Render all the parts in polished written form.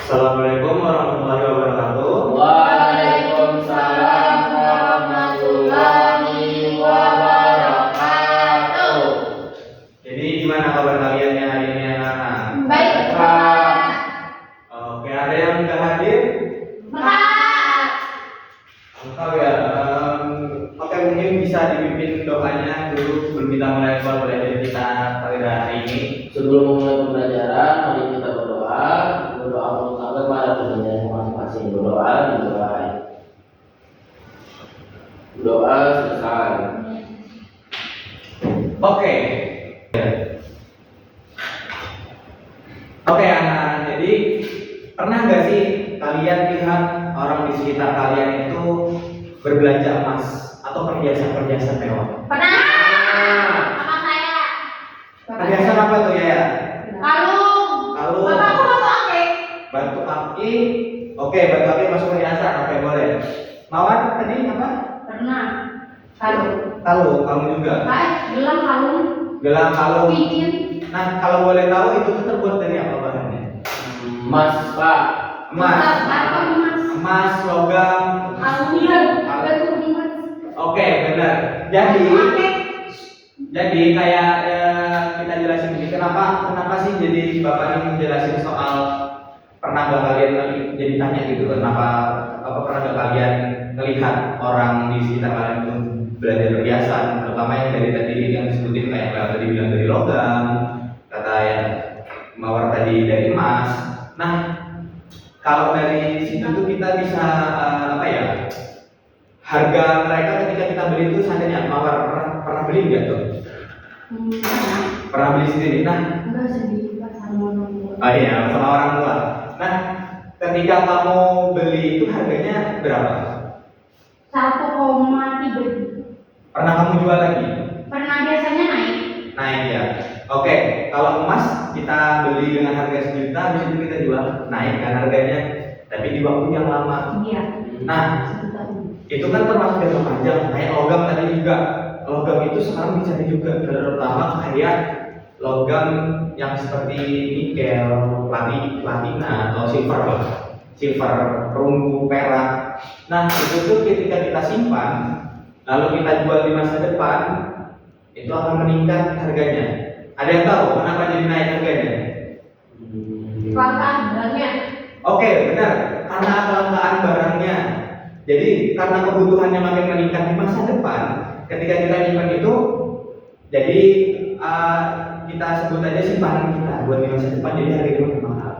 Assalamualaikum warahmatullahi wabarakatuh. Waalaikumsalam warahmatullahi wabarakatuh. Jadi gimana kabar kalian hari ini anak-anak? Baik, Pak. Oke, ada yang nggak hadir? Pak. Engkau ya. Oke, mungkin bisa dipimpin doanya dulu sebelum kita mulai pembelajaran kita pada hari ini. Sebelum memulai pembelajaran, mari kita berdoa. Berdoa untuk kepada pembelajaran masing-masing. Berdoa dimulai. Doa selesai. Oke. Oke anak-anak, jadi pernah nggak sih kalian lihat orang di sekitar kalian itu berbelanja emas atau perhiasan-perhiasan mewah? Pernah. Sama saya. Perhiasan apa tuh ya? Kalung. Kalung. Bapakku batu akik. Batu akik. Oke, batu akik masuk perhiasan. Oke, boleh. Mawar tadi apa? Pernah. Kalung. Kalung juga. Gelang kalung. Gelang kalung. Cincin. Nah, kalau boleh tahu itu tuh terbuat dari apa bahannya? Emas, Pak. Emas. Apa emas? Emas, logam. Aluminium. Batu emas. Oke, benar. Batu akik. Jadi kayak kita jelasin ini kenapa sih jadi Bapak ini menjelasin soal pernah gak kalian jadi tanya gitu kenapa apa pernah gak kalian melihat orang di sekitar kalian itu belajar perhiasan, terutama yang dari tadi yang disebutin kayak tadi bilang dari logam, kata yang mawar tadi dari emas. Nah, kalau dari situ tuh kita bisa harga mereka ketika kita beli itu seandainya mawar pernah beli nggak tuh? Pernah beli sendiri. Nah, Enggak sendiri, Pak, sama orang tua. oh iya, sama orang tua. Nah, ketika kamu beli itu harganya berapa? 1,3 juta. Pernah kamu jual lagi? Pernah, biasanya naik. Naik ya. Oke, kalau emas kita beli dengan harga 1 juta, habis itu kita jual naik kan harganya, tapi di waktu yang lama. Iya. Nah, Sejuta. itu kan termasuk jangka panjang. Kayak logam tadi juga. Logam itu sekarang dicari juga, terutama kayak logam yang seperti nikel, platina atau silver, perunggu, perak. Nah, itu tuh ketika kita simpan, lalu kita jual di masa depan, itu akan meningkat harganya. Ada yang tahu kenapa jadi naik harganya? Kelangkaan barangnya. Oke, benar. Karena kelangkaan barangnya. Jadi karena kebutuhannya makin meningkat di masa depan, ketika kita nyimpan itu, jadi kita sebut aja simpanan kita buat di masa depan, jadi harganya makin mahal.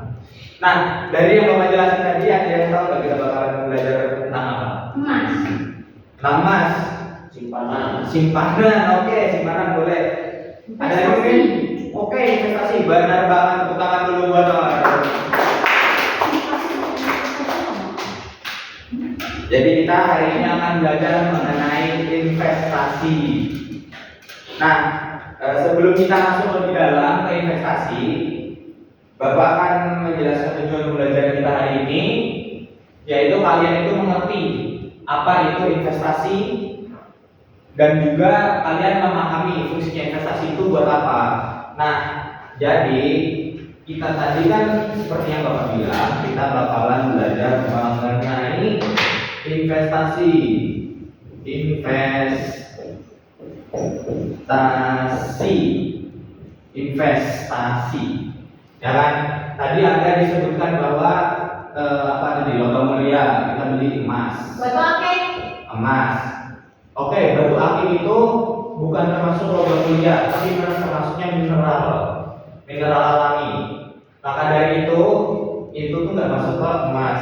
Nah, dari yang Bapak jelasin tadi, ada yang tahu nggak kita bakalan belajar tentang apa? Emas. Tentang emas, simpanan. Oke, simpanan boleh. Ada yang mungkin? Oke, investasi. Benar banget. Tepuk tangan dulu buat orang. Jadi kita hari ini akan belajar mengenai investasi. Nah, sebelum kita masuk lebih dalam ke investasi, Bapak akan menjelaskan tujuan pembelajaran kita hari ini, yaitu kalian itu mengerti apa itu investasi dan juga kalian memahami fungsinya investasi itu buat apa. Nah, jadi kita tadi kan seperti yang Bapak bilang, kita bakalan belajar mengenai investasi, ya kan? Tadi ada disebutkan bahwa logam mulia kita beli emas. Batu akik. Emas. Oke, batu akik itu bukan termasuk logam mulia, tapi termasuknya mineral alami. Maka dari itu tuh nggak masuk ke emas.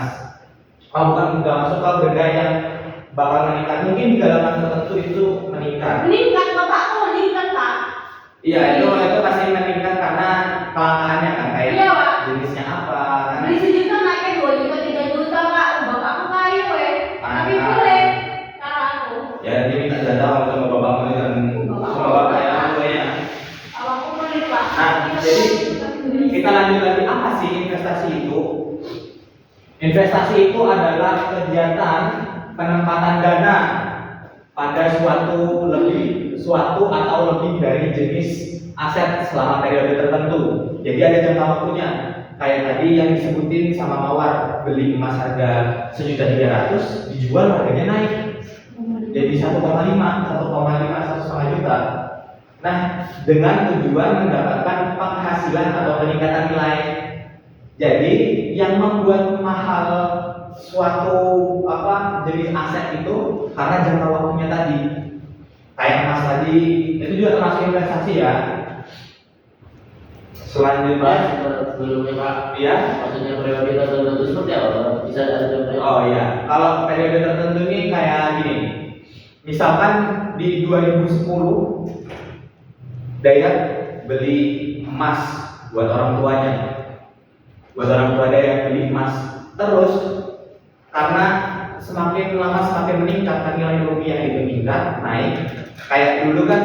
Bukan nggak masuk ke benda yang bakal meningkat. Mungkin di dalam tertentu itu meningkat. Meningkat, bapakku meningkat, Pak. Iya, itu pasti meningkat karena kelangkaannya kan kayak Iya, Pak. jenisnya apa kan. Beli 1 juta naiknya 2 juta, 3 juta, Pak. Bapakku kaya, weh. Tapi Ah. boleh. Cara aku. Ya nanti minta jatah kalau sama bapakmu dan sama bapak ya pokoknya. Bapakku boleh, Pak. Nah, jadi kita lanjut lagi, apa sih investasi itu? Investasi itu adalah kegiatan penempatan dana pada suatu atau lebih dari jenis aset selama periode tertentu. Jadi ada jangka waktunya. kayak tadi yang disebutin sama Mawar, beli emas harga 1.300.000 dijual harganya naik jadi 1,5, 1,5 juta. Nah, dengan tujuan mendapatkan penghasilan atau peningkatan nilai. Jadi yang membuat mahal suatu jenis aset itu karena jangka waktunya tadi. Kayak emas tadi itu juga termasuk investasi ya. Selanjutnya sebelumnya Pak, ya, maksudnya periode tertentu seperti apa? Bisa ada contohnya? oh iya, kalau periode tertentu ini kayak gini. Misalkan di 2010 Dayat beli emas buat orang tuanya. Buat orang tua Dayat beli emas. Terus karena semakin lama semakin meningkat kan nilai rupiah itu meningkat, naik. Kayak dulu kan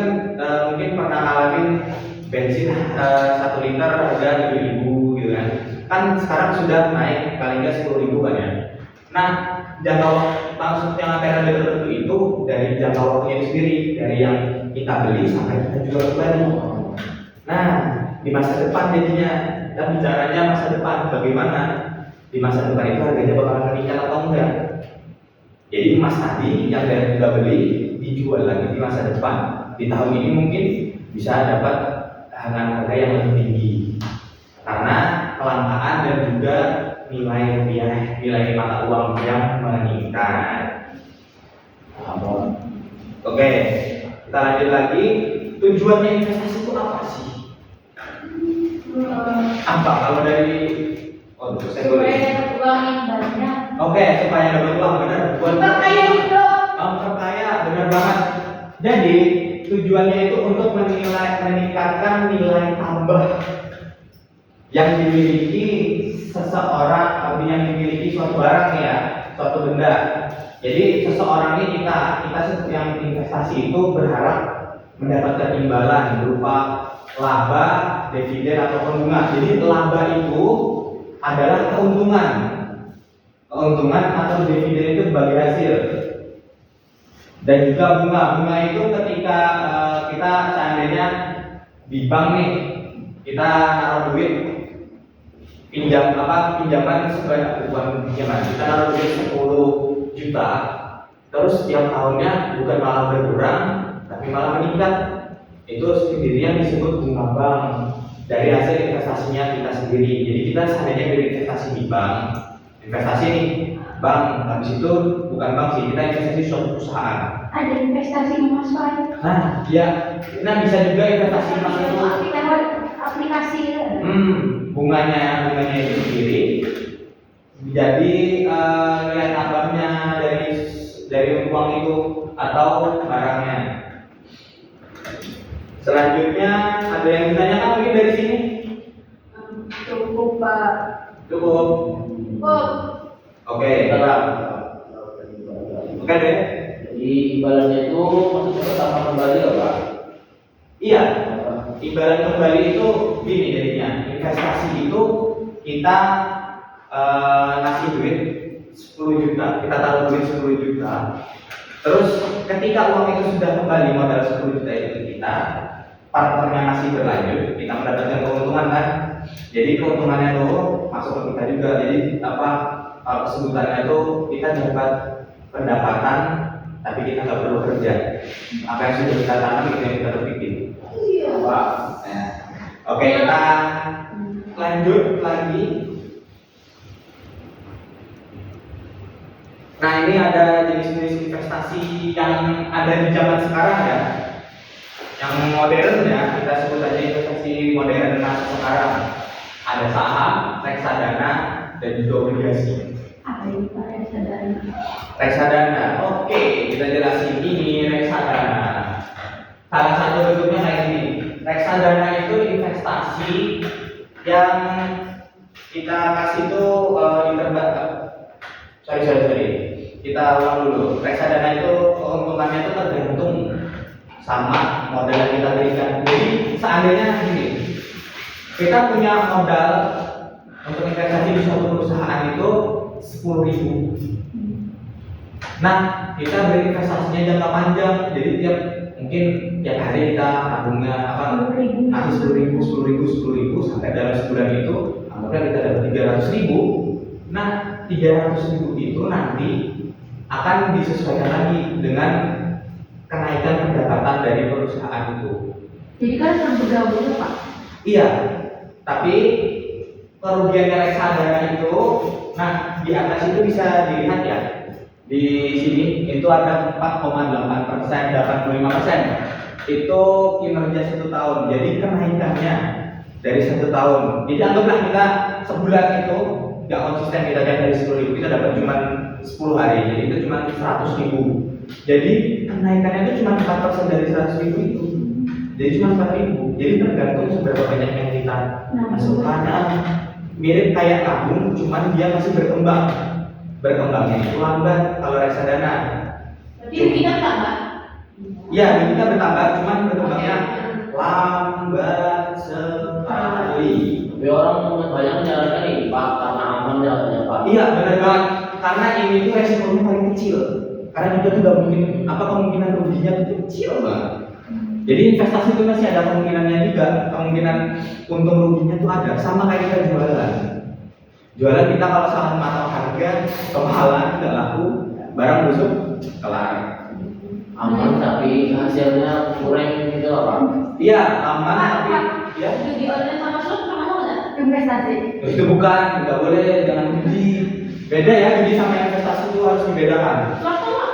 mungkin pernah ngalamin bensin 1 liter harga 7.000 gitu kan. Kan sekarang sudah naik paling nggak 10.000 kan ya. Nah, jangka maksudnya periode tertentu itu dari jangka waktunya itu sendiri, dari yang kita beli sampai kita jual kembali. Nah, di masa depan jadinya kita bicaranya masa depan, bagaimana di masa depan itu harganya bakalan meningkat atau enggak. Jadi emas tadi yang dari kita beli dijual lagi di masa depan, di tahun ini mungkin bisa dapat harga yang lebih tinggi karena kelangkaan dan juga nilai rupiah, nilai mata uang yang meningkat. Oke, kita lanjut lagi. Tujuannya investasi itu apa sih? Apa kalau dari saya boleh? Supaya dapat uang yang banyak. Oke, supaya dapat uang, benar. Buat Perkaya hidup. Perkaya, benar banget. Jadi tujuannya itu untuk meningkatkan nilai tambah yang dimiliki seseorang, atau yang dimiliki suatu barang ya, suatu benda. Jadi seseorang ini kita yang investasi itu berharap mendapatkan imbalan berupa laba, dividen ataupun bunga. Jadi laba itu adalah keuntungan atau dividen itu bagi hasil. Dan juga bunga itu ketika kita seandainya di bank nih, kita naruh duit pinjaman sebanyak, bukan pinjaman, kita naruh duit 10 juta, terus setiap tahunnya bukan malah berkurang tapi malah meningkat. Itu sendiri yang disebut bunga bank dari hasil investasinya kita sendiri. Jadi kita seandainya berinvestasi di bank, investasi nih bank, habis itu bukan bank sih, kita investasi suatu perusahaan. Ada investasi emas Pak. Nah, ya, nah bisa juga investasi emas itu lewat aplikasi. Bunganya itu sendiri. Jadi nilai tambahnya dari uang itu atau barangnya. Selanjutnya ada yang ditanyakan mungkin dari sini? Cukup Pak. Cukup. Oke, tetap. Oke deh. Jadi imbalannya itu maksudnya pertama kembali ya Pak? Iya. Imbalan kembali itu gini jadinya. Investasi itu kita ngasih duit 10 juta, kita taruh duit 10 juta. Terus ketika uang itu sudah kembali, modal 10 juta itu kita, partnernya masih berlanjut, kita mendapatkan keuntungan kan. Jadi keuntungannya itu masuk ke kita juga. Jadi kalau sebutannya itu kita dapat pendapatan tapi kita nggak perlu kerja. Apa yang sudah kita tanam itu yang kita bikin. Iya. Oke, kita lanjut lagi. Nah, ini ada jenis-jenis investasi yang ada di zaman sekarang ya. Yang modern ya, kita sebut aja investasi modern masa sekarang. Ada saham, reksadana, dan juga obligasi. Apa ini Pak reksadana? Reksadana, oke, kita jelasin ini reksadana. Salah satu bentuknya kayak gini. Reksadana itu investasi yang kita kasih tuh sorry. Kita ulang dulu. Reksadana itu keuntungannya itu tergantung sama modal yang kita berikan. Jadi seandainya gini, kita punya modal untuk investasi di suatu perusahaan itu 10.000. Nah, kita berinvestasinya jangka panjang. Jadi tiap hari kita nabungnya kasih 10.000 sampai dalam sebulan itu anggaplah kita dapat 300.000. Nah, 300.000 itu nanti akan disesuaikan lagi dengan kenaikan pendapatan dari perusahaan itu. Jadi kan bergabung Pak. Iya, tapi kerugian reksadana itu, nah di atas itu bisa dilihat ya. Di sini itu ada 4,8%, 85%. Itu kinerja 1 tahun. Jadi kenaikannya dari 1 tahun. Jadi anggaplah kita sebulan itu nggak konsisten, kita dari 10.000 kita dapat cuma 10 hari. Jadi itu cuma 100.000. Jadi kenaikannya itu cuma 4% dari 100.000 itu. Jadi cuma 4.000. Jadi tergantung seberapa banyak yang kita masukkan. Mirip kayak tabung, cuman dia masih berkembang. Berkembangnya itu lambat kalau reksadana. Jadi kita tambah. Iya, kita bertambah, cuman berkembangnya lambat sekali. Tapi orang banyak menyarankan ini Pak, karena aman jalannya Pak. Iya, benar banget. Karena ini tuh resikonya paling kecil. Karena kita tuh nggak mungkin kemungkinan ruginya itu kecil banget. Jadi investasi itu masih ada kemungkinannya juga, kemungkinan untung ruginya tuh ada. Sama kayak kita jualan. Jualan kita kalau salah matang harga, kemahalan tidak laku, barang busuk, kelar. Aman tapi hasilnya kurang gitu loh Pak. Iya, aman tapi ya. Judi online sama slot termasuk nggak? Investasi. Itu bukan, nggak boleh, jangan judi. Beda ya, judi sama investasi itu harus dibedakan. Slot tuh Pak.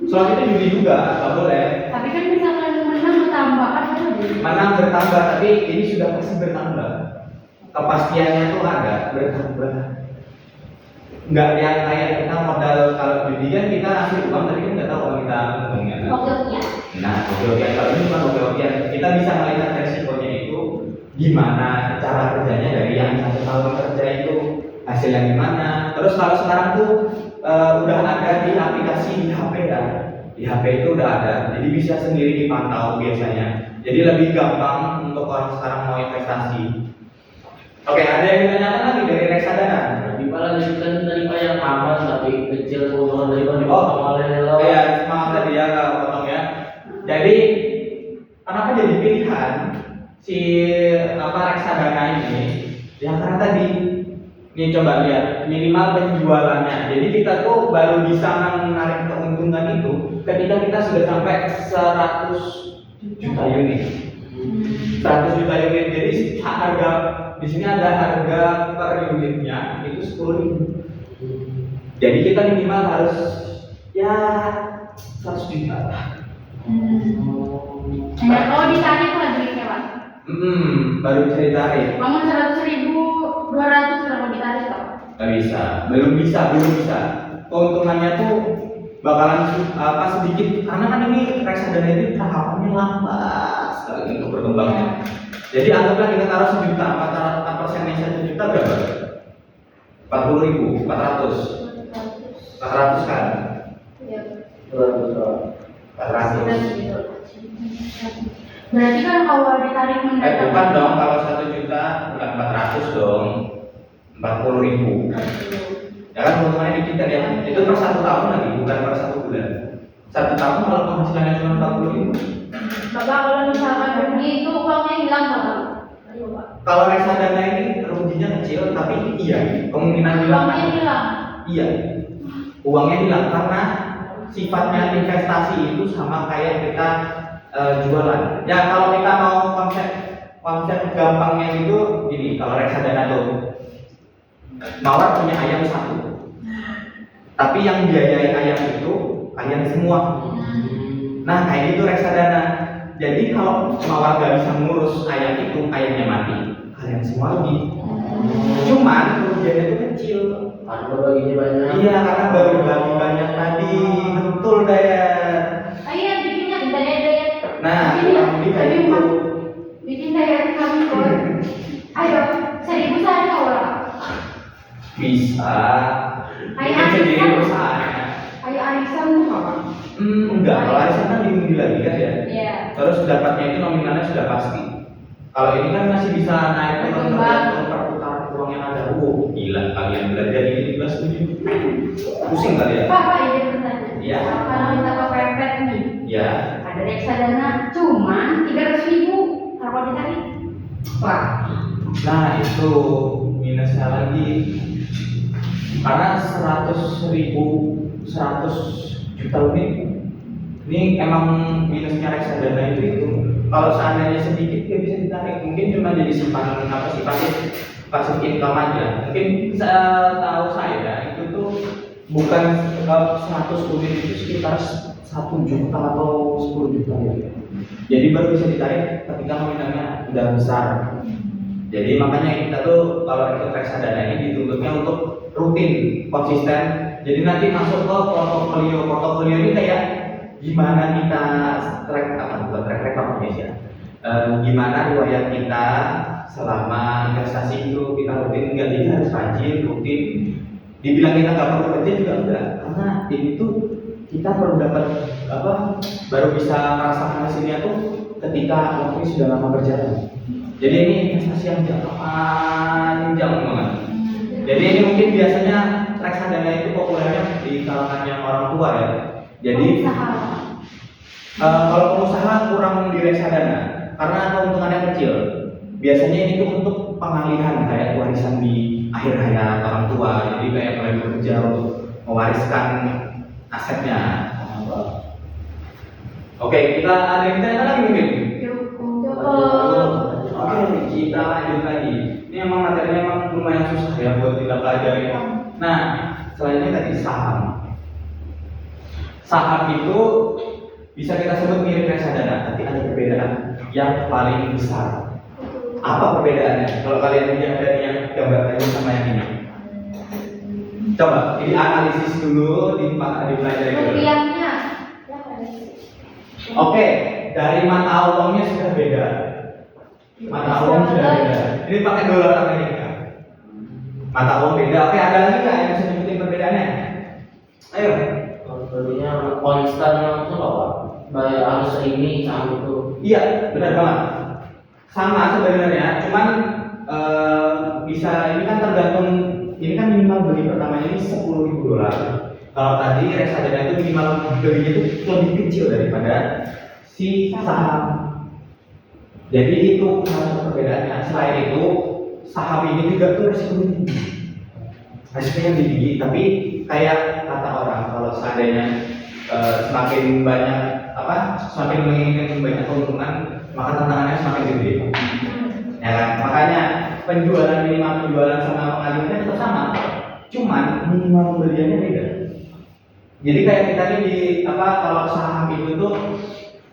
Slot itu judi juga, nggak boleh. Tapi kan misalkan menang bertambah kan itu jadi. Menang bertambah, tapi ini sudah pasti bertambah. Kepastiannya tuh ada bertambah. Nggak yang kayak kita modal kalau judi kan kita ngasih uang tapi kan nggak tahu kalau kita uangnya. Oke. Nah, oke kalau ini bukan oke kita bisa melihat resikonya itu gimana, cara kerjanya dari yang 1 tahun kerja itu hasilnya gimana. Terus kalau sekarang tuh udah ada di aplikasi di HP ya, di HP itu udah ada, jadi bisa sendiri dipantau biasanya. Jadi lebih gampang untuk orang sekarang mau investasi. Oke, ada yang ditanyakan lagi dari reksadana? Tapi Pak lanjutkan tadi Pak yang aman tapi kecil keuntungan dari Pak di Oh, bawah lo. iya, semangat tadi ya kalau potong ya. Jadi kenapa jadi pilihan si reksadana ini? Ya karena tadi nih coba lihat minimal penjualannya. Jadi kita tuh baru bisa menarik keuntungan itu ketika kita sudah sampai 100 juta unit. 100 juta unit. Jadi harga di sini ada harga per unitnya itu 10.000. Jadi kita minimal harus ya 100 juta. Nah, kalau ditarik lagi Pak. Baru bisa ditarik. Ngomong 100.200 kalau ditarik Pak. Gak bisa, belum bisa. Keuntungannya tuh bakalan sedikit karena kan ini reksadana itu tahapannya lambat sekali untuk berkembangnya. Jadi anggaplah kita taruh 1 juta, 4% 1 juta berapa? 40.000, 400 kan? Iya. 400. Berarti kan kalau ditarik Bukan dong, kalau 1 juta bukan 400 dong, 40.000. Ya kan keuntungannya dikit kan ya? Itu per 1 tahun lagi, bukan per 1 bulan. 1 tahun kalau penghasilannya cuma 40.000. Bapak kalau misalkan rugi itu uangnya hilang Bapak. Ayo Pak. Kalau reksadana ini ruginya kecil, tapi iya kemungkinan hilang. Uangnya hilang. Iya, uangnya hilang karena sifatnya investasi itu sama kayak kita jualan. Ya kalau kita mau konsep gampangnya itu gini, kalau reksadana tuh Mawar punya ayam 1, tapi yang biayain ayam itu kalian semua. Nah kayak gitu reksadana. Jadi kalau Mawar gak bisa ngurus ayam itu, ayamnya mati, kalian semua rugi. Cuman kerugiannya itu kecil. Karena baginya banyak. Iya, karena baru bagi banyak tadi. Betul Dayat. Ayo bikinnya daya. Nah, kurang lebih kayak gitu. Bikin daya kami Pak. Ayo 1.000 sehari Pak. Bisa. Ayo Bikin sendiri arisan. perusahaannya. Ayo arisan Pak. Enggak, kalau arisan kan diundi lagi kan ya. Iya. Terus dapatnya itu nominalnya sudah pasti. Kalau ini kan masih bisa naik turun tergantung perputaran uang yang ada. Gila kalian belajar ini juga setuju. Pusing kali ya? Pak, ini pertanyaan. Iya. Kalau kita kepepet nih, Ya. ada reksadana cuma 300.000 kalau ditarik. Wah. Nah itu minusnya lagi. Karena 100 juta lebih ini emang minusnya reksadana itu kalau seandainya sedikit ya bisa ditarik, mungkin cuma jadi simpanan apa sih, pasif income aja. Mungkin tahu saya itu tuh bukan 100 unit itu sekitar 1 juta atau 10 juta ya. Jadi baru bisa ditarik ketika nominalnya udah besar. Jadi makanya kita tuh kalau ikut reksadana ini dituntutnya untuk rutin, konsisten. Jadi nanti masuk ke portofolio ini kayak gimana kita bukan track record ya. Gimana riwayat kita selama investasi itu kita rutin, enggak jadi harus rajin, rutin. Dibilang kita nggak perlu kerja juga enggak, karena ini tuh kita baru dapat baru bisa merasakan hasilnya tuh ketika waktu sudah lama berjalan. Jadi ini investasi yang jangka panjang banget. Jadi ini mungkin biasanya reksadana itu populernya di kalangan yang orang tua ya. Jadi kalau pengusaha kurang di reksadana karena keuntungannya kecil. Biasanya ini tuh untuk pengalihan kayak warisan di akhir hayat orang tua. Jadi kayak mulai bekerja untuk mewariskan asetnya. Oke, kita ada yang ditanya lagi mungkin? Oke, kita lanjut lagi. Ini emang materinya emang lumayan susah ya buat kita pelajari. Nah, selanjutnya tadi saham. Saham itu bisa kita sebut mirip reksadana, tapi ada perbedaan yang paling besar. Apa perbedaannya? Kalau kalian lihat dari yang gambar tadi sama yang ini, coba ini analisis dulu, dipelajari dulu. Rupiahnya. Oke, dari mata uangnya sudah beda. Mata uang sudah beda. Ini pakai dolar Amerika. Mata uang beda. Oke, ada lagi nggak yang bisa nyebutin perbedaannya? Ayo. Contohnya konstan itu apa? Bayar harus ini sama itu. Iya, benar banget. Sama sebenarnya, cuman bisa ini kan tergantung. Ini kan minimal beli pertamanya ini $10.000. Kalau tadi reksadana itu minimal belinya itu lebih kecil daripada si saham. Jadi itu salah satu perbedaannya. Selain itu, saham ini juga tuh resikonya tinggi. Resikonya tinggi, tapi kayak kata orang kalau seandainya semakin banyak semakin menginginkan banyak keuntungan, maka tantangannya semakin gede. Ya kan? Makanya minimal penjualan sama pengalihannya tetap sama. Cuman minimal pembeliannya beda. Jadi kayak kita ini di kalau saham itu tuh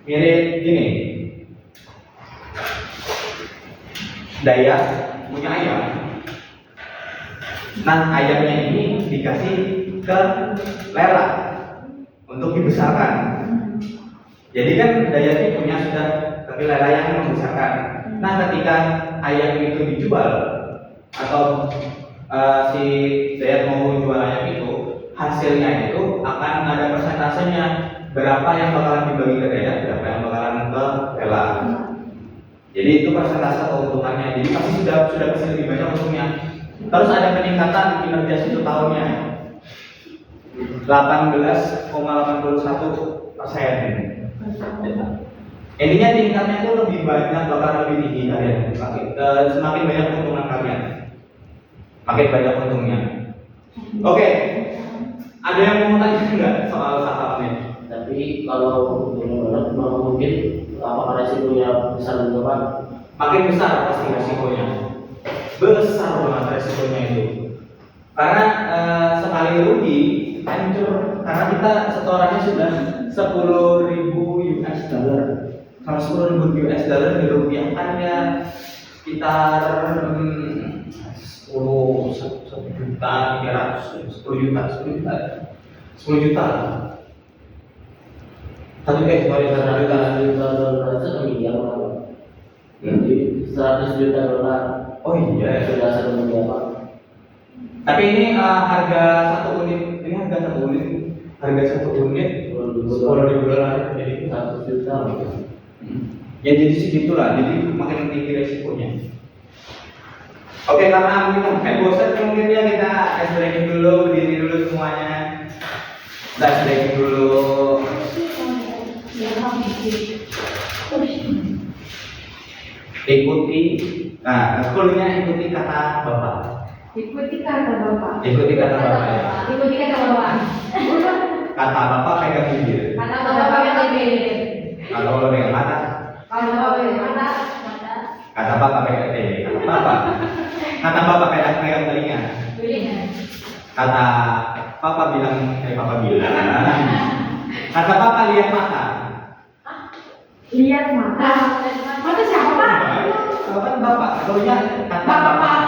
mirip gini. Dayat punya ayam. Nah, ayamnya ini dikasih ke Lela untuk dibesarkan. Jadi kan Dayatnya punya sudah, tapi Lela yang membesarkan. Nah, ketika ayam itu dijual atau si Dayat mau jual ayam itu, hasilnya itu akan ada persentasenya, berapa yang bakalan dibagi ke Dayat, berapa yang bakalan ke Lela. Jadi itu persentase keuntungannya. Jadi pasti sudah pasti lebih banyak untungnya. Terus ada peningkatan kinerja 1 tahunnya 18,81%. Intinya tingkatnya itu lebih banyak, bakal lebih tinggi kalian. Semakin banyak keuntungan kalian, makin banyak untungnya. Oke, ada yang mau tanya nggak soal sahamnya? Tapi kalau benar-benar mungkin apakah resikonya besar juga Pak? Makin besar pasti resikonya. Besar banget resikonya itu. Karena sekali rugi hancur, karena kita setorannya sudah $10.000. Kalau $10.000 dirupiahkan ya sekitar 10 juta. 1 juta. Jadi $100 juta. Oh iya, sudah 1 miliar. Tapi ini harga 1 unit. Ini harga 1 unit. Harga 1 unit $10.000. Jadi 1 juta. Ya jadi segitulah. Jadi makin tinggi resikonya. Oke, karena mungkin sampai bosan, mungkin ya kita ice breaking dulu, berdiri dulu semuanya. Kita ice breaking dulu. Ikuti, ikuti kata Bapak. Ikuti kata bapak. Ikuti kata bapak ya. Ikuti kata bapak. Kata bapak pegang bibir. Kata bapak yang lebih. Kalau lo pegang mata, Kalau bapak yang mana? kata bapak pegang kata bapak pegang telinga. Kata papa bilang, kata papa lihat mata. Lihat mata. Mata siapa pak? Kan bapak, kalau kata bapak,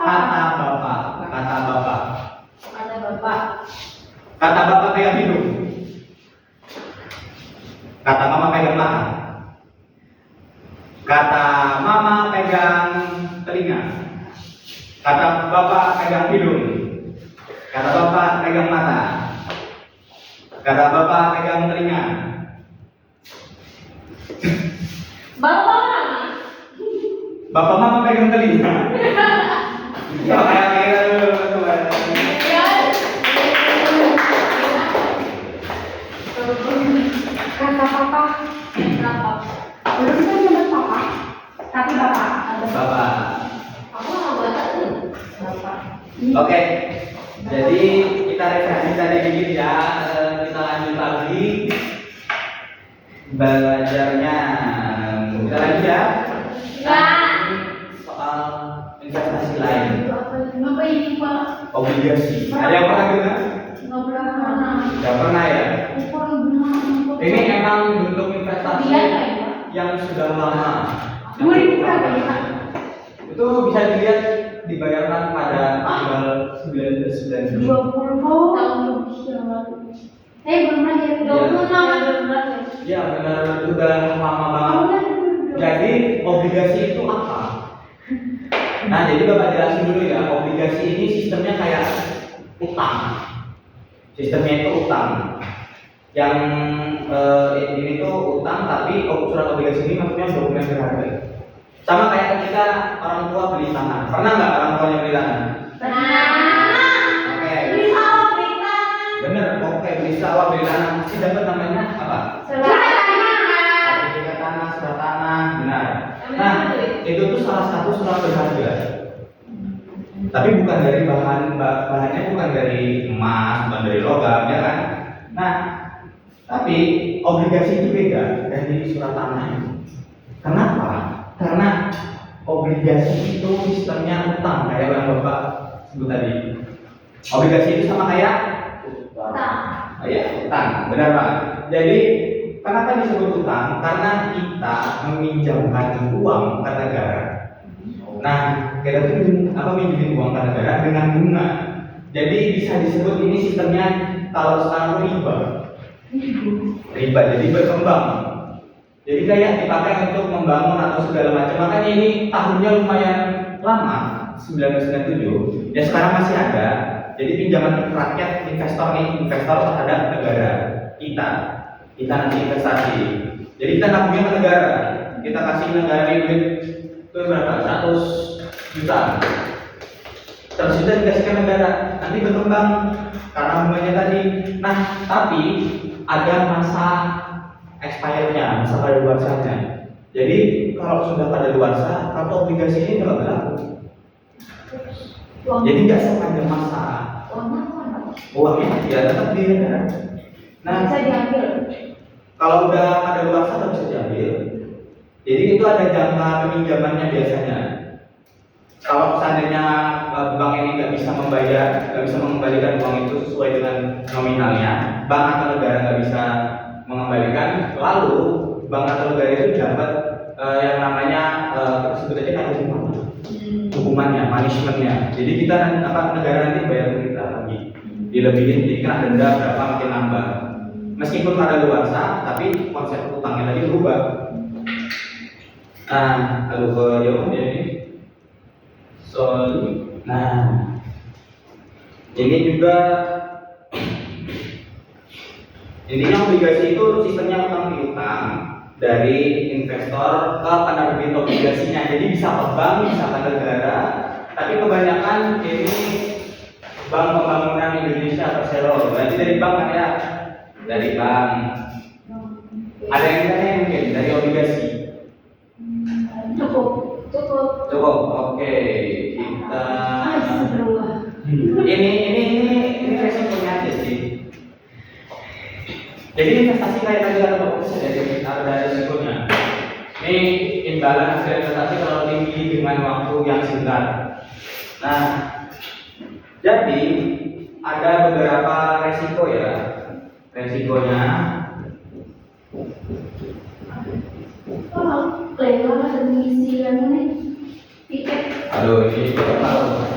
kata bapak, kata bapak, Kata bapak. kata bapak pegang hidung. Kata mama pegang mata. Kata mama pegang telinga. Kata bapak pegang hidung. Kata bapak pegang mata. Kata bapak pegang telinga. Bapak mana? Bapak mama pegang telinga. Ya kayak Kata papa. Berapa? Belum bisa nyebut papa. Tapi bapak. bapak. Aku nggak baca tuh. Bapak. Oke. Jadi kita refleksi tadi dikit ya. Kita lanjut lagi belajarnya. Kita lanjut ya. Enggak. Soal investasi lain. Ngapa ini pak? Obligasi. Ada yang pernah dengar? Nggak pernah. Nggak pernah ya. Ini emang bentuk investasi Iya kan ya? yang sudah lama. 2000 berapa ya pak? Itu bisa dilihat dibayarkan pada tanggal 1992. 20 tahun lebih yang lalu. Belum lahir. 26. Ya benar, udah lama banget. Jadi obligasi itu apa? Nah jadi bapak jelasin dulu ya. Obligasi ini sistemnya kayak utang. Sistemnya itu utang. Yang ini tuh utang, tapi surat obligasi ini maksudnya dokumen berharga. Sama kayak ketika orang tua beli tanah. Pernah nggak orang tuanya beli tanah? Oke. Beli sawah, beli tanah. Bener. Oke, beli sawah, beli tanah. Pasti dapat namanya apa? Sertifikat tanah, surat tanah. Benar. Nah, itu tuh salah satu surat berharga. Tapi bukan dari bahannya bukan dari emas, bukan dari logam, ya kan? Nah, tapi obligasi itu beda dari surat tanah. Kenapa? Karena obligasi itu sistemnya utang, kayak yang bapak sebut tadi. Obligasi itu sama kayak Utang. ya, utang, benar pak. Jadi kenapa disebut utang? Karena kita meminjamkan uang ke negara. Nah, kita tuh minjemin uang ke negara dengan bunga. Jadi bisa disebut ini sistemnya kalau sekarang riba. Riba, jadi berkembang. Jadi kayak dipakai untuk membangun atau segala macam. Makanya ini tahunnya lumayan lama, 1997. Ya sekarang masih ada. Jadi pinjaman rakyat investor terhadap negara kita nanti investasi. Jadi kita nabungnya ke negara. Kita kasih negara ini duit itu berapa? 100 juta. 100 juta dikasih ke negara. Nanti berkembang karena bunganya tadi. Nah, tapi ada masa expirednya, masa kadaluarsanya. Jadi kalau sudah kadaluarsa, kartu obligasi ini nggak berlaku. Jadi nggak sepanjang masa. Uangnya ya tetap di negara. Nah, Bisa diambil. kalau udah kadaluarsa nggak bisa diambil. Jadi itu ada jangka peminjamannya biasanya. Kalau seandainya bank ini nggak bisa mengembalikan uang itu sesuai dengan nominalnya, bank atau negara nggak bisa mengembalikan, lalu bank atau negara itu dapat yang namanya sebut aja kan hukumannya, punishmentnya. Jadi kita negara nanti bayar kita lagi, dilebihin, jadi kena denda berapa makin nambah. Meskipun kadaluarsa, tapi konsep utangnya tadi berubah. Nah, lalu ke jawab ya ini. Nah, ini juga intinya obligasi itu sistemnya utang piutang dari investor ke penerbit obligasinya. Jadi bisa ke bank, bisa ke negara, tapi kebanyakan ini Bank Pembangunan Indonesia Persero. Berarti dari bank kan ya? Dari bank. Ada yang lain mungkin dari obligasi. Cukup. Cukup. Oke. Kita Ini resikonya aja sih. Jadi investasi kayak tadi kata Bapak Presiden ada resikonya. Ini imbalan hasil investasi kalau tinggi dengan waktu yang singkat. Nah, jadi ada beberapa resiko ya. Resikonya Lewat ada mengisi yang ini tiket. aduh, ini kita tahu.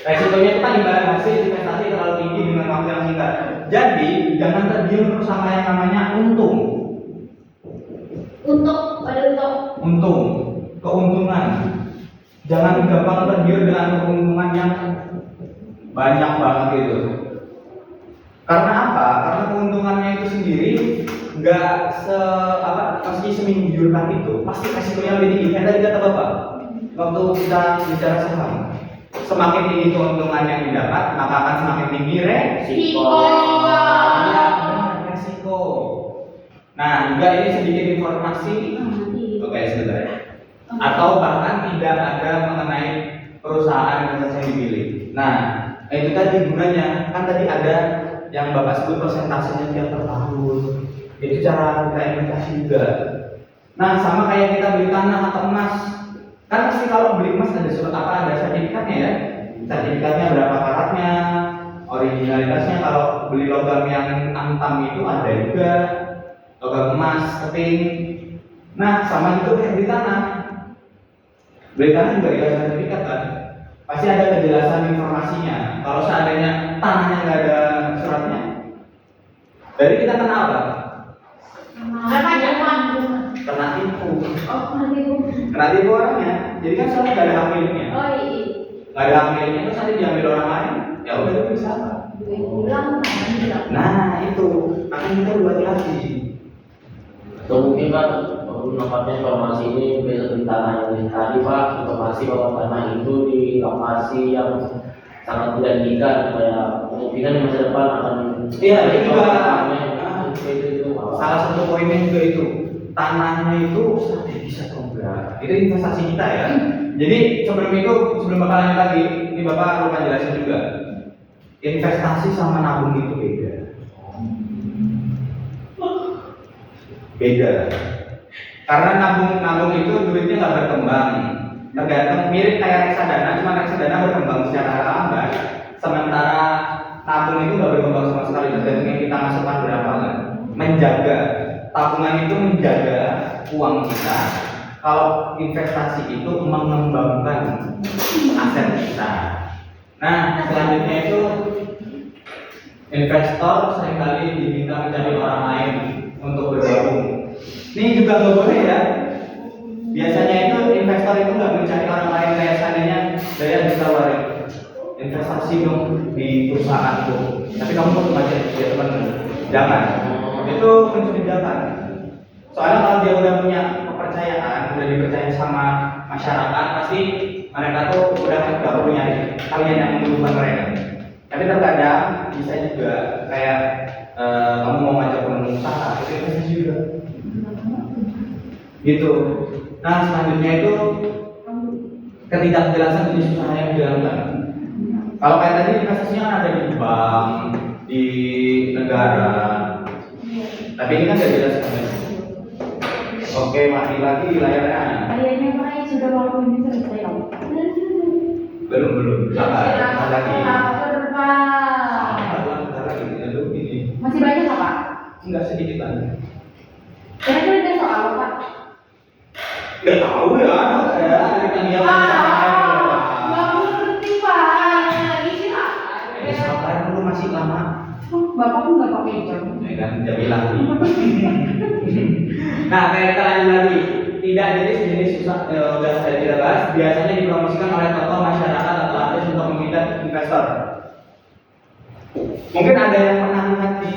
Resikonya itu kan imbalan hasil investasi terlalu tinggi dengan waktu yang singkat. Jadi jangan tergiur sama yang namanya untung. Untung, keuntungan. Jangan gampang tergiur dengan keuntungan yang banyak banget itu. Karena apa? Karena keuntungannya itu sendiri nggak pasti semingguan itu pasti resikonya lebih tinggi. Kayak tadi kata Bapak, waktu kita bicara saham, semakin tinggi keuntungan yang didapat, maka akan semakin tinggi resiko. Iya, benar, resiko. Nah, juga ini sedikit informasi. Oke, sebentar ya. Atau bahkan tidak ada mengenai perusahaan investasi yang dipilih. Nah, itu tadi gunanya. Kan tadi ada yang Bapak sebut persentasenya tiap tahun. Itu cara kita investasi juga. Nah, sama kayak kita beli tanah atau emas. Kan pasti kalau beli emas ada surat apa, ada sertifikatnya ya. Sertifikatnya berapa karatnya, originalitasnya. Kalau beli logam yang antam itu ada juga, logam emas, keping. Nah, sama itu kayak beli tanah. Beli tanah juga dikasih sertifikat kan. Pasti ada kejelasan informasinya. Kalau seandainya tanahnya nggak ada suratnya, dari kita kena apa? Kena tipu. Kena tipu orangnya. Jadi kan soalnya nggak ada hak miliknya. Nggak ada hak miliknya terus nanti diambil orang lain. Ya udah itu bisa apa? Nah itu, makanya kita buat hati. Atau mungkin Pak, nampaknya informasi ini beda di tanah yang tadi Pak, informasi bahwa tanah itu di lokasi yang sangat tidak diinginkan, kayak kemungkinan di masa depan akan Iya, itu juga itu salah satu poinnya juga itu, tanahnya itu strategis atau enggak, itu investasi kita ya. Jadi sebelum Bapak lanjut lagi, ini Bapak lupa jelasin juga, investasi sama nabung itu beda. Karena nabung itu duitnya nggak berkembang, tergantung, mirip kayak reksadana, cuma reksadana berkembang secara lambat, sementara nabung itu nggak berkembang sama sekali, tergantung kita masukkan berapa kan. Menjaga tabungan itu menjaga uang kita, kalau investasi itu mengembangkan aset kita. Nah, selanjutnya itu investor seringkali diminta mencari orang lain untuk bergabung. Ini juga nggak boleh ya. Biasanya itu investor itu nggak mencari orang lain, kayak seandainya dari ditawarin investasi dong di perusahaanku, tapi kamu mau aja ya teman, jangan. Itu mencurigakan. Soalnya kalau dia udah punya kepercayaan, udah dipercaya sama masyarakat, pasti mereka tuh udah nggak perlu nyari kalian yang membutuhkan mereka. Tapi terkadang bisa juga kayak kamu mau ngajak pengusaha, itu investasi juga. Gitu. Nah, selanjutnya itu ketidakjelasan jenis usaha yang dilakukan. Kalau kayak tadi investasinya ada di bank, di negara, tapi ini kan tidak jelas kan? Oke, mati lagi di layarnya. Kayaknya Pak sudah waktu ini selesai dong. Belum, sabar lagi. Pak. Sabar lagi, aduh ini. Masih banyak nggak Pak? Enggak sedikit lagi. Kira-kira ada soal apa, Pak? Nggak tahu ya, kita lihat Nggak ngerti Pak. Ini Pak. sabar dulu, masih lama. Bapak pun nggak pakai jam. Ya kan, jadi lagi. Nah, kayak kita lanjut lagi. Tidak jenis usaha udah saya tidak bahas. Biasanya dipromosikan oleh tokoh masyarakat atau artis untuk memikat investor. Mungkin ada yang pernah lihat di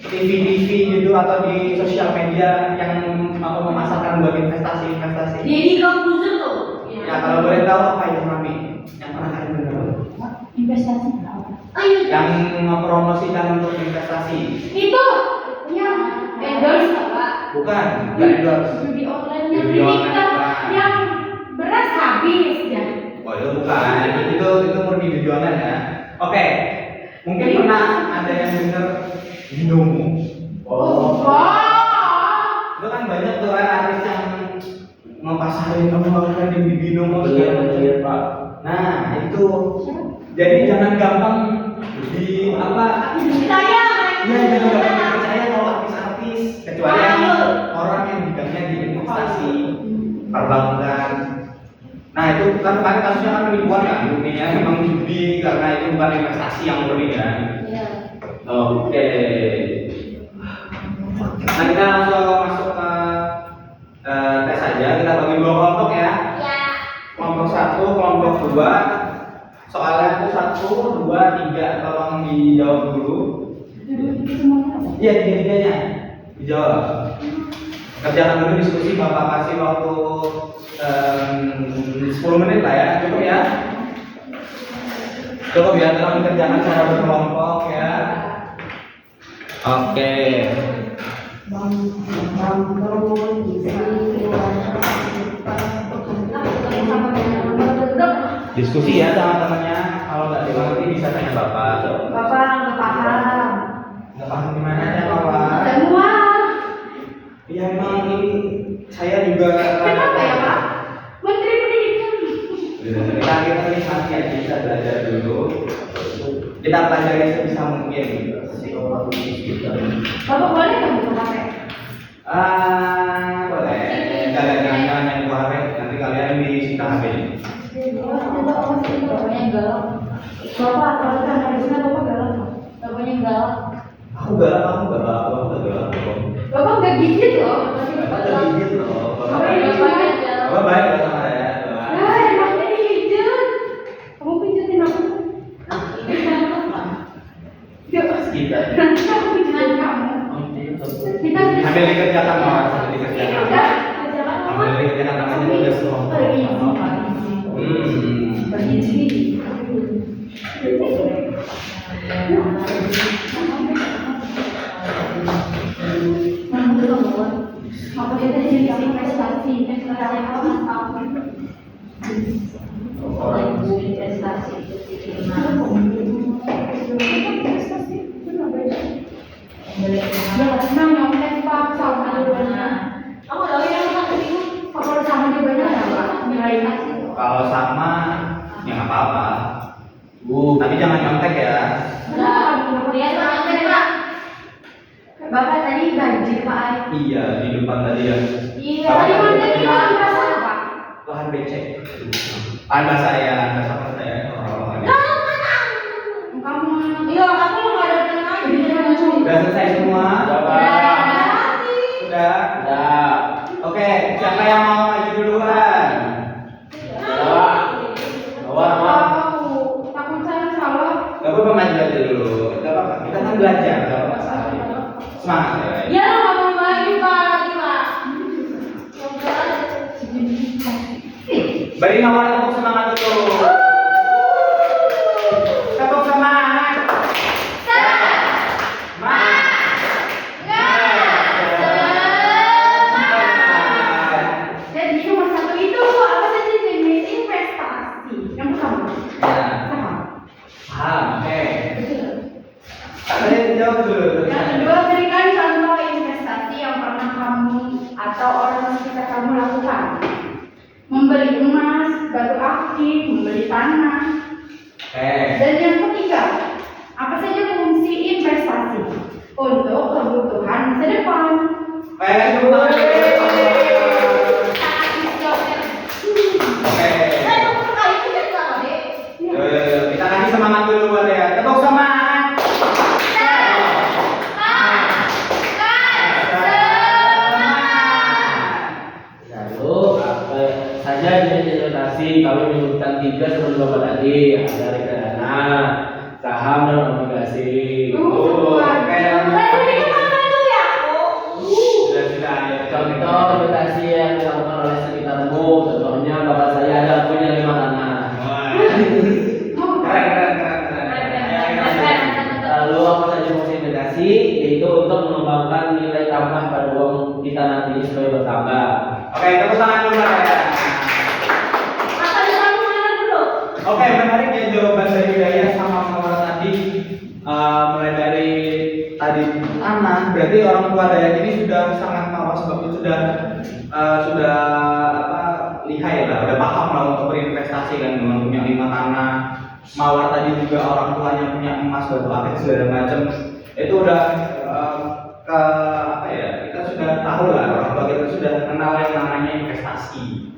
TV gitu atau di sosial media yang memasarkan buat investasi. Jadi komputer tuh. Ya kalau boleh tahu apa yang rame? Yang pernah kalian dengar? Investasi apa? Yang mempromosikan untuk investasi. Itu yang endorse Pak. Bukan endorse. Judi online Judi yang online, kita Pak. yang beras habis ya. Oh itu bukan. Itu murni tujuanan ya. Oke. Mungkin pernah ada yang dengar binomo. Oh. Itu kan banyak tuh kan artis yang ngepasarin kamu kan di binomo. Iya Pak. Nah, itu jadi jangan gampang di apa? Percaya. Iya, jangan gampang percaya kalau artis-artis kecuali yang orang yang bidangnya di investasi perbankan. Nah, itu kan kasusnya kan penipuan kan, buktinya memang judi karena itu bukan investasi yang murni kan. Iya. Oke. Nah, kita langsung masuk ke tes saja. Kita bagi dua kelompok ya. Iya. Kelompok 1, kelompok 2. Soalnya itu 1, 2, 3. Tolong dijawab dulu. Iya, tiga-tiganya dijawab. Kerjakan dulu diskusi, Bapak kasih waktu 10 menit lah ya, cukup ya. Cukup ya, tolong kerjakan secara berkelompok ya. Oke. Diskusi ya sama temannya. Kalau nggak dimengerti bisa tanya Bapak. Bapak nggak paham. Nggak paham gimana ya Bapak? Semua. Ya memang ini saya juga. Kenapa ya Pak? Menteri Pendidikan. Kita nikmati aja, kita belajar dulu. Kita pelajari sebisa mungkin. Bapak boleh nggak buka HP? Boleh. Jangan main buah HP. Nanti kalian disita HP-nya. Bapaknya galak. Bapak kalau kan harusnya bapak galak. Bapaknya galak. Aku galak, aku nggak galak. Bapak nggak gigit loh. Bapak udah gigit loh. Bapaknya galak. Bapak baik loh sama saya. Nah, emangnya digigit. Kamu pijitin aku. Yuk, Kita. aku pijitin kamu. Kita Ambil dikerjakan Mas, ambil dikerjakan. udah kerjakan Ambil dikerjakan namanya tugas kelompok. Bergizi. Apa kita jadi investasi apa ya senang nyontek Pak sama jawabannya. Kamu tahu yang kalau sama jawabannya apa? Nilai kasih. Kalau sama, ya nggak apa-apa. Tapi jangan nyontek ya. Dia nyontek Pak. Bapak tadi banjir Pak. Iya, di depan tadi ya. Iya. Tadi mana kita bahasa apa? Lahan becek. Anda saya, Anda sama saya. Kamu. Iya, aku nggak ada yang lagi. Sudah selesai semua? Sudah. Sudah. Oke, siapa yang mau maju duluan? Takut saya salah. Gak apa-apa maju aja dulu. Gak apa-apa. Kita kan belajar, gak apa-apa salah. Semangat ya. Ya, nggak mau lagi Pak, lagi Pak. Beri nomor tepuk semangat dulu. Tepuk semangat. Jadi nomor satu itu apa saja jenis investasi? Yang pertama. Ya. Saham. Oke. Kalian jawab dulu. Yang kedua, berikan contoh investasi yang pernah kamu atau orang sekitar kamu lakukan. Membeli emas, batu aktif, membeli tanah. Dan yang ketiga, apa saja fungsi investasi untuk kebutuhan masa depan? Kita kasih semangat dulu buat ya. Tepuk semangat. Lalu apa saja jenis investasi kami menyebutkan 3 seperti Bapak tadi, ada reksadana, saham dan obligasi. Sudah ya. Contoh investasi yang dilakukan oleh sekitarmu, contohnya bapak saya ada punya 5 tanah. Lalu apa saja fungsi investasi? Yaitu untuk mengembangkan nilai tambah pada uang kita nanti supaya bertambah. Oke, tepuk tangan dulu ya. Oke, menarik ya jawaban dari Hidayah sama Mawar tadi. Mulai dari tadi anak, berarti orang tua Dayat ini sudah sangat mawas, sebab itu sudah apa, lihai lah, udah paham lah untuk berinvestasi kan, memang punya 5 tanah. Mawar tadi juga orang tuanya punya emas, batu akik segala macam. Itu udah ke apa ya? Kita sudah tahu lah, orang tua kita sudah kenal yang namanya investasi.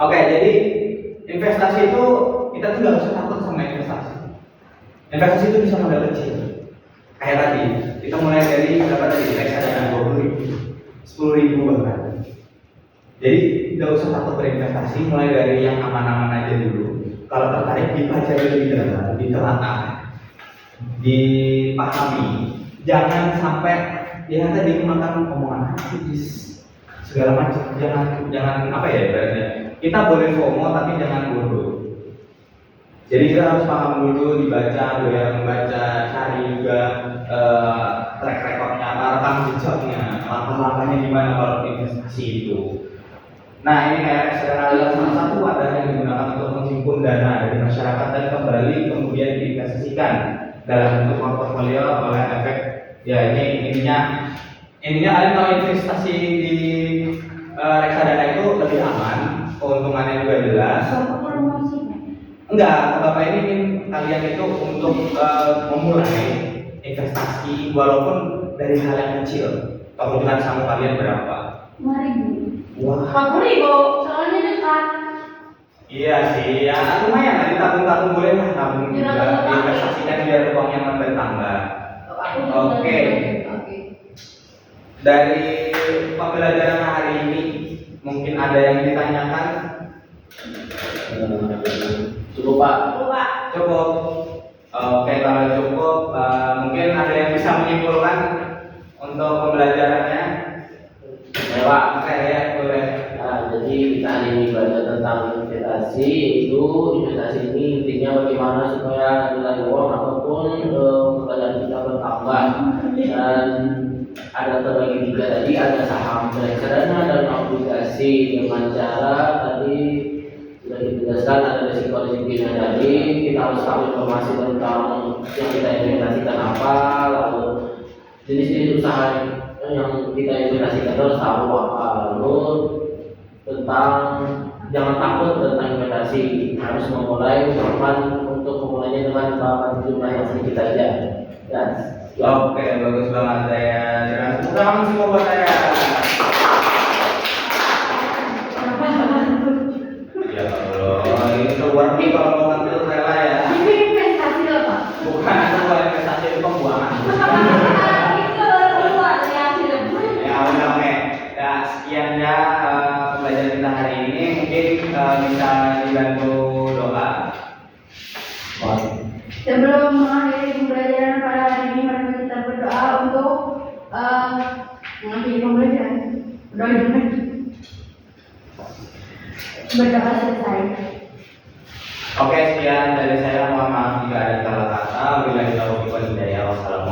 Oke, jadi investasi itu kita tuh gak usah takut sama investasi. Investasi itu bisa modal kecil. Kayak tadi, kita mulai dari berapa tadi? Reksadana 20.000, 10.000 bahkan. Jadi tidak usah takut berinvestasi, mulai dari yang aman-aman aja dulu. Kalau tertarik dipelajari lebih dalam, ditelaah, dipahami. Jangan sampai ya tadi kemakan omongan habis segala macam. Jangan apa ya berarti. Kita boleh FOMO tapi jangan bodoh. Jadi kita harus paham dulu, dibaca, doyan membaca, cari juga track recordnya, rekam jejaknya, langkah-langkahnya gimana kalau investasi itu. Nah ini kayak reksadana salah satu wadah yang digunakan untuk menghimpun dana dari masyarakat dan kembali kemudian diinvestasikan dalam bentuk portofolio oleh efek. Ya ini intinya kalian kalau investasi di reksadana itu lebih aman, keuntungannya juga jelas. Enggak, Bapak ini ingin kalian itu untuk memulai investasi walaupun dari hal yang kecil. Kebutuhan sama kalian berapa? 5.000. Wah. 40.000, soalnya dekat. Iya sih, ya lumayan lah ditabung-tabung boleh lah, tabung juga diinvestasikan biar uangnya bertambah. Oke. Dari pembelajaran hari ini mungkin ada yang ditanyakan? Cukup Pak. Cukup. Oke, kalau cukup, mungkin ada yang bisa menyimpulkan untuk pembelajarannya. Ya Pak. Oke ya, boleh. Nah, jadi kita hari ini belajar tentang investasi. Itu investasi ini intinya bagaimana supaya nilai uang ataupun kekayaan kita bertambah. Dan ada terbagi 3 tadi, ada saham, reksadana dan obligasi. Dengan cara tadi sudah dijelaskan ada risiko-risikonya tadi. Kita harus tahu informasi tentang yang kita investasikan apa, lalu jenis-jenis usaha yang kita investasikan harus tahu apa, lalu tentang jangan takut tentang investasi, harus memulai kapan untuk memulainya dengan bahan jumlah yang sedikit saja. Dan Oke, bagus banget saya. Tepuk tangan semua buat saya. Ya Allah, ini keluar nih kalau mau ngambil rela ya. Ini investasi apa? Bukan, itu kalau investasi itu pembuangan. Itu keluar ya film. Ya udah oke. Ya sekian ya pembelajaran kita hari ini. Mungkin bisa dibantu doa. Sebelum mengakhiri pembelajaran pada hari ini, mari kita berdoa untuk mengakhiri pembelajaran. Berdoa selesai. Oke, sekian dari saya. Mohon maaf jika ada salah kata. Wabillahi taufiq wal hidayah. Wassalamualaikum.